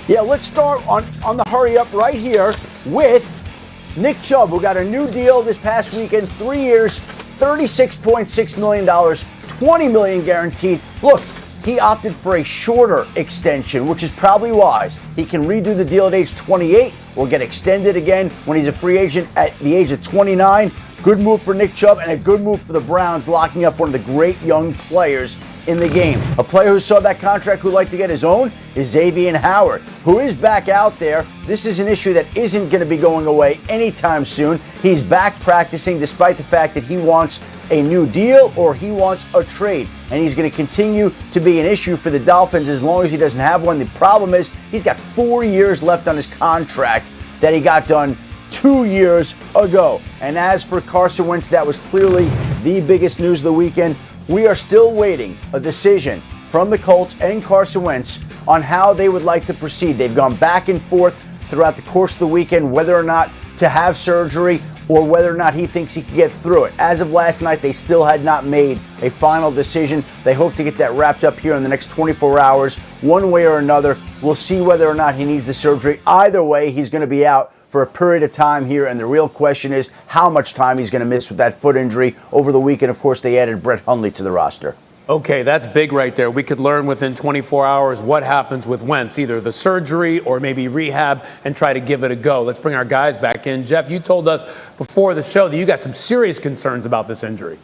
Yeah, let's start on the hurry up right here with Nick Chubb, who got a new deal this past weekend, 3 years, $36.6 million, $20 million guaranteed. Look, he opted for a shorter extension, which is probably wise. He can redo the deal at age 28 or get extended again when he's a free agent at the age of 29. Good move for Nick Chubb and a good move for the Browns, locking up one of the great young players in the game. A player who saw that contract who'd like to get his own is Xavier Howard, who is back out there. This is an issue that isn't going to be going away anytime soon. He's back practicing despite the fact that he wants a new deal or he wants a trade. And he's going to continue to be an issue for the Dolphins as long as he doesn't have one. The problem is he's got 4 years left on his contract that he got done 2 years ago. And as for Carson Wentz, that was clearly the biggest news of the weekend. We are still waiting a decision from the Colts and Carson Wentz on how they would like to proceed. They've gone back and forth throughout the course of the weekend whether or not to have surgery or whether or not he thinks he can get through it. As of last night, they still had not made a final decision. They hope to get that wrapped up here in the next 24 hours, one way or another. We'll see whether or not he needs the surgery. Either way, he's going to be out for a period of time here, and the real question is how much time he's going to miss with that foot injury. Over the weekend, of course, they added Brett Hundley to the roster. Okay, that's big right there. We could learn within 24 hours what happens with Wentz, either the surgery or maybe rehab, and try to give it a go. Let's bring our guys back in. Jeff, you told us before the show that you got some serious concerns about this injury.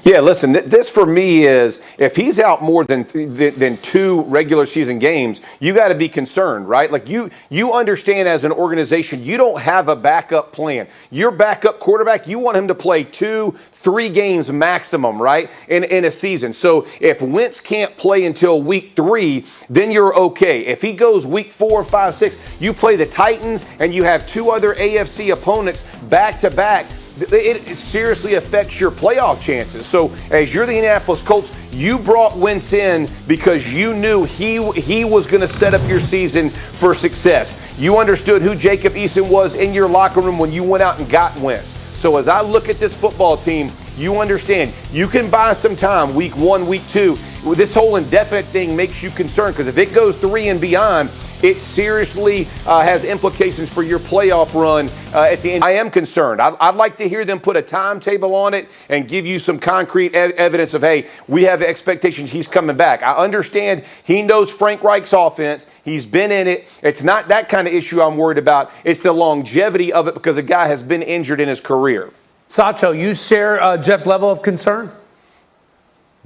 Yeah, listen, this for me is if he's out more than 2 regular season games, you got to be concerned, right? Like you understand as an organization, you don't have a backup plan. Your backup quarterback, you want him to play 2-3 games maximum, right, in a season. So if Wentz can't play until week 3, then you're okay. If he goes week 4, 5, 6, you play the Titans and you have 2 other AFC opponents back to back. It seriously affects your playoff chances. So as you're the Indianapolis Colts, you brought Wentz in because you knew he was going to set up your season for success. You understood who Jacob Eason was in your locker room when you went out and got Wentz. So as I look at this football team, you understand you can buy some time, week 1, week 2. This whole indefinite thing makes you concerned because if it goes 3 and beyond, it seriously has implications for your playoff run at the end. I am concerned. I'd like to hear them put a timetable on it and give you some concrete evidence of, hey, we have expectations he's coming back. I understand he knows Frank Reich's offense. He's been in it. It's not that kind of issue I'm worried about. It's the longevity of it because a guy has been injured in his career. Sacho, you share Jeff's level of concern?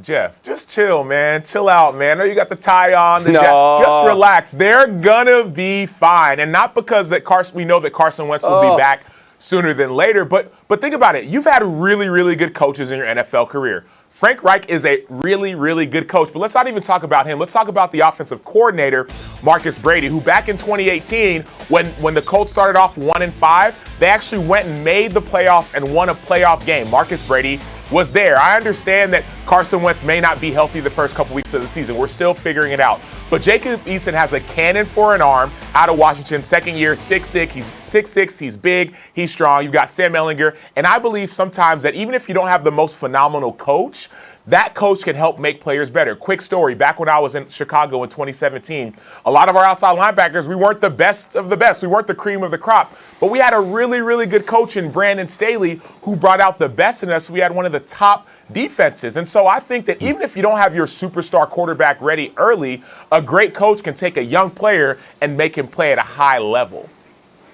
Jeff, just chill, man. Chill out, man. I know you got the tie on. Just relax. They're gonna be fine, and not because we know that Carson Wentz will be back sooner than later. But think about it. You've had really, really good coaches in your NFL career. Frank Reich is a really, really good coach, but let's not even talk about him. Let's talk about the offensive coordinator, Marcus Brady, who back in 2018, when the Colts started off 1-5, they actually went and made the playoffs and won a playoff game. Marcus Brady was there. I understand that Carson Wentz may not be healthy the first couple weeks of the season. We're still figuring it out. But Jacob Eason has a cannon for an arm out of Washington, second year, 6'6". He's 6'6", he's big, he's strong. You've got Sam Ehlinger. And I believe sometimes that even if you don't have the most phenomenal coach, that coach can help make players better. Quick story, back when I was in Chicago in 2017, a lot of our outside linebackers, we weren't the best of the best. We weren't the cream of the crop. But we had a really, really good coach in Brandon Staley who brought out the best in us. We had one of the top defenses. And so I think that even if you don't have your superstar quarterback ready early, a great coach can take a young player and make him play at a high level.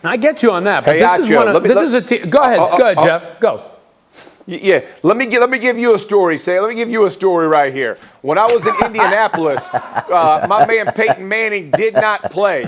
I get you on that, but Hey, this is one of this is a team. Go ahead, Jeff. Go. Yeah, let me give you a story. Let me give you a story right here. When I was in Indianapolis, my man Peyton Manning did not play.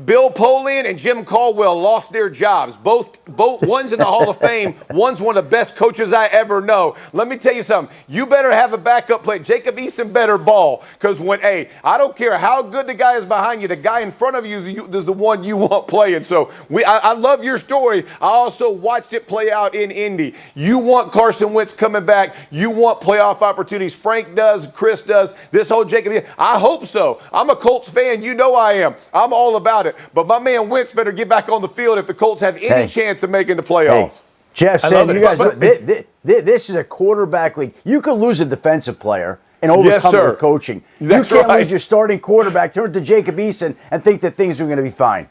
Bill Polian and Jim Caldwell lost their jobs. Both one's in the Hall of Fame. One's one of the best coaches I ever know. Let me tell you something. You better have a backup play. Jacob Eason better ball. Because I don't care how good the guy is behind you. The guy in front of you is the one you want playing. So I love your story. I also watched it play out in Indy. You want Carson Wentz coming back. You want playoff opportunities. Frank does. Chris does. This whole Jacob. I hope so. I'm a Colts fan. You know I am. I'm all about it. But my man Wentz better get back on the field if the Colts have any chance of making the playoffs. Jeff said, you guys, this is a quarterback league. You could lose a defensive player and overcome Yes, it sir. with coaching. That's you can't right. lose your starting quarterback, turn to Jacob Eason, and think that things are going to be fine.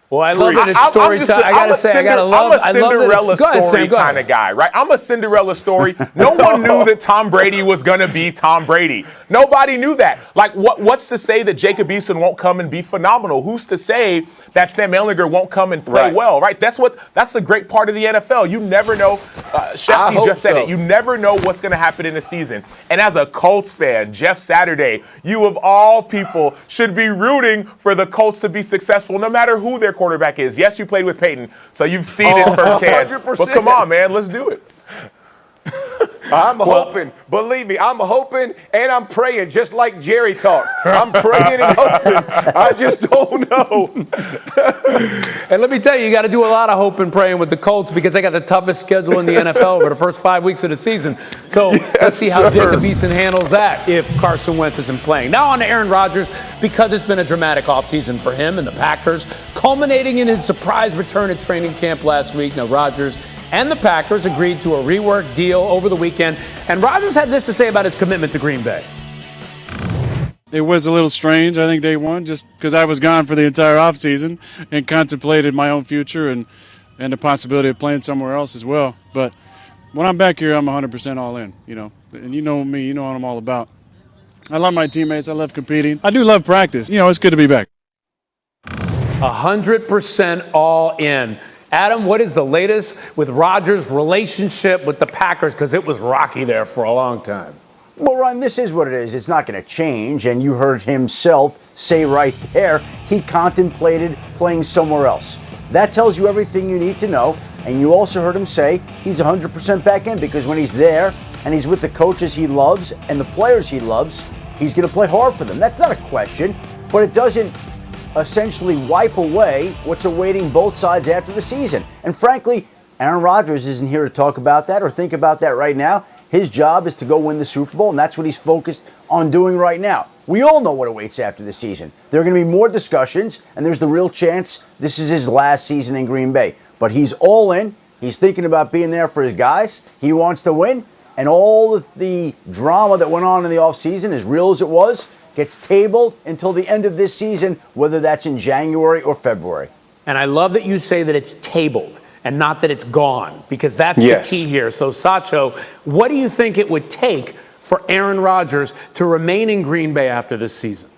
Well, I love that it's story time. I gotta say, I'm a Cinderella story kind of guy, right? I'm a Cinderella story. No one knew that Tom Brady was going to be Tom Brady. Nobody knew that. Like, what's to say that Jacob Eason won't come and be phenomenal? Who's to say that Sam Ehlinger won't come and play well, right? That's the great part of the NFL. You never know. Schefter just said it. You never know what's going to happen in a season. And as a Colts fan, Jeff Saturday, you of all people should be rooting for the Colts to be successful, no matter who their quarterback is. Yes, you played with Peyton, so you've seen it firsthand. 100%. But come on, man, let's do it. I'm hoping, believe me, I'm hoping and I'm praying just like Jerry talks. I'm praying and hoping. I just don't know. And let me tell you got to do a lot of hope and praying with the Colts because they got the toughest schedule in the NFL over the first 5 weeks of the season. So let's see how Jacob Eason handles that if Carson Wentz isn't playing. Now on to Aaron Rodgers, because it's been a dramatic offseason for him and the Packers, culminating in his surprise return at training camp last week. Now Rodgers and the Packers agreed to a rework deal over the weekend. And Rodgers had this to say about his commitment to Green Bay. It was a little strange, I think, day one, just because I was gone for the entire offseason and contemplated my own future and the possibility of playing somewhere else as well. But when I'm back here, I'm 100% all in, And you know me, you know what I'm all about. I love my teammates. I love competing. I do love practice. It's good to be back. 100% all in. Adam, what is the latest with Rodgers' relationship with the Packers? Because it was rocky there for a long time. Well, Ron, this is what it is. It's not going to change. And you heard himself say right there, he contemplated playing somewhere else. That tells you everything you need to know. And you also heard him say he's 100% back in because when he's there and he's with the coaches he loves and the players he loves, he's going to play hard for them. That's not a question, but it doesn't essentially wipe away what's awaiting both sides after the season. And frankly, Aaron Rodgers isn't here to talk about that or think about that right now. His job is to go win the Super Bowl, and that's what he's focused on doing right now. We all know what awaits after the season. There are going to be more discussions, and there's the real chance this is his last season in Green Bay. But he's all in. He's thinking about being there for his guys. He wants to win, and all of the drama that went on in the offseason, as real as it was, gets tabled until the end of this season, whether that's in January or February. And I love that you say that it's tabled and not that it's gone, because that's the key here. So, Sacho, what do you think it would take for Aaron Rodgers to remain in Green Bay after this season?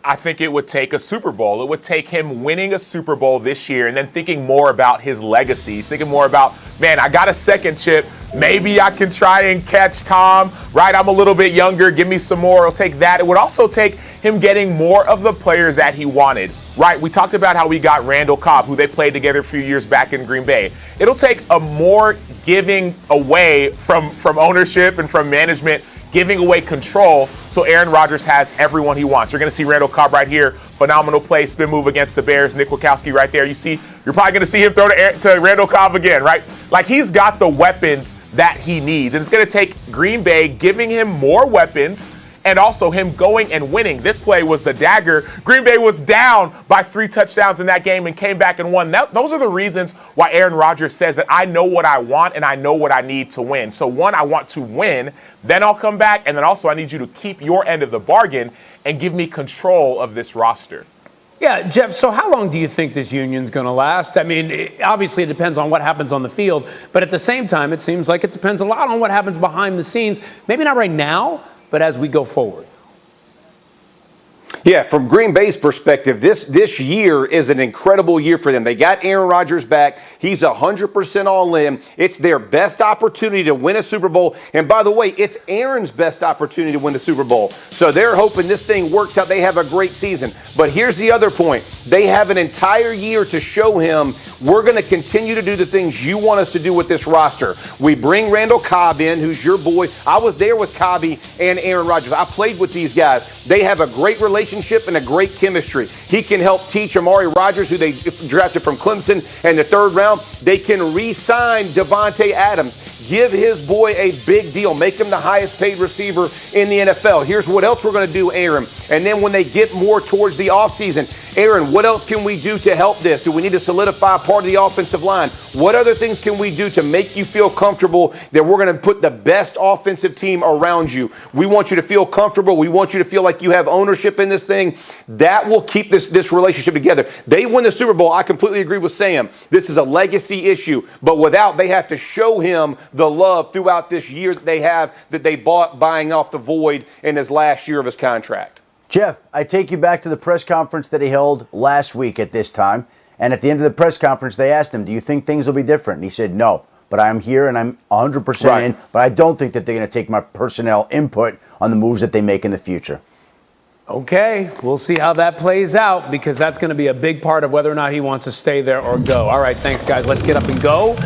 I think it would take a Super Bowl. It would take him winning a Super Bowl this year and then thinking more about his legacy. He's thinking more about, man, I got a second chip. Maybe I can try and catch Tom, right? I'm a little bit younger. Give me some more. It'll take that. It would also take him getting more of the players that he wanted, right? We talked about how we got Randall Cobb, who they played together a few years back in Green Bay. It'll take a more giving away from ownership and from management, giving away control, so Aaron Rodgers has everyone he wants. You're going to see Randall Cobb right here. Phenomenal play, spin move against the Bears. Nick Wachowski right there. You're probably going to see him throw to Randall Cobb again, right? Like, he's got the weapons that he needs. And it's going to take Green Bay giving him more weapons and also him going and winning. This play was the dagger. Green Bay was down by 3 touchdowns in that game and came back and won. Those are the reasons why Aaron Rodgers says that I know what I want and I know what I need to win. So one, I want to win, then I'll come back, and then also I need you to keep your end of the bargain and give me control of this roster. Yeah, Jeff, so how long do you think this union's going to last? I mean, obviously it depends on what happens on the field, but at the same time, it seems like it depends a lot on what happens behind the scenes. Maybe not right now, but as we go forward. Yeah, from Green Bay's perspective, this year is an incredible year for them. They got Aaron Rodgers back. He's 100% all in. It's their best opportunity to win a Super Bowl. And by the way, it's Aaron's best opportunity to win the Super Bowl. So they're hoping this thing works out. They have a great season. But here's the other point. They have an entire year to show him we're going to continue to do the things you want us to do with this roster. We bring Randall Cobb in, who's your boy. I was there with Cobby and Aaron Rodgers. I played with these guys. They have a great relationship and a great chemistry. He can help teach Amari Rodgers, who they drafted from Clemson in the 3rd round. They can re-sign Devontae Adams. Give his boy a big deal. Make him the highest paid receiver in the NFL. Here's what else we're going to do, Aaron. And then when they get more towards the offseason, Aaron, what else can we do to help this? Do we need to solidify part of the offensive line? What other things can we do to make you feel comfortable that we're going to put the best offensive team around you? We want you to feel comfortable. We want you to feel like you have ownership in this thing. That will keep this relationship together. They win the Super Bowl. I completely agree with Sam. This is a legacy issue, but they have to show him the love throughout this year that they bought buying off the void in his last year of his contract. Jeff, I take you back to the press conference that he held last week at this time. And at the end of the press conference, they asked him, do you think things will be different? And he said, no, but I'm here and I'm 100% in. But I don't think that they're going to take my personnel input on the moves that they make in the future. Okay, we'll see how that plays out, because that's going to be a big part of whether or not he wants to stay there or go. All right, thanks, guys. Let's get up and go.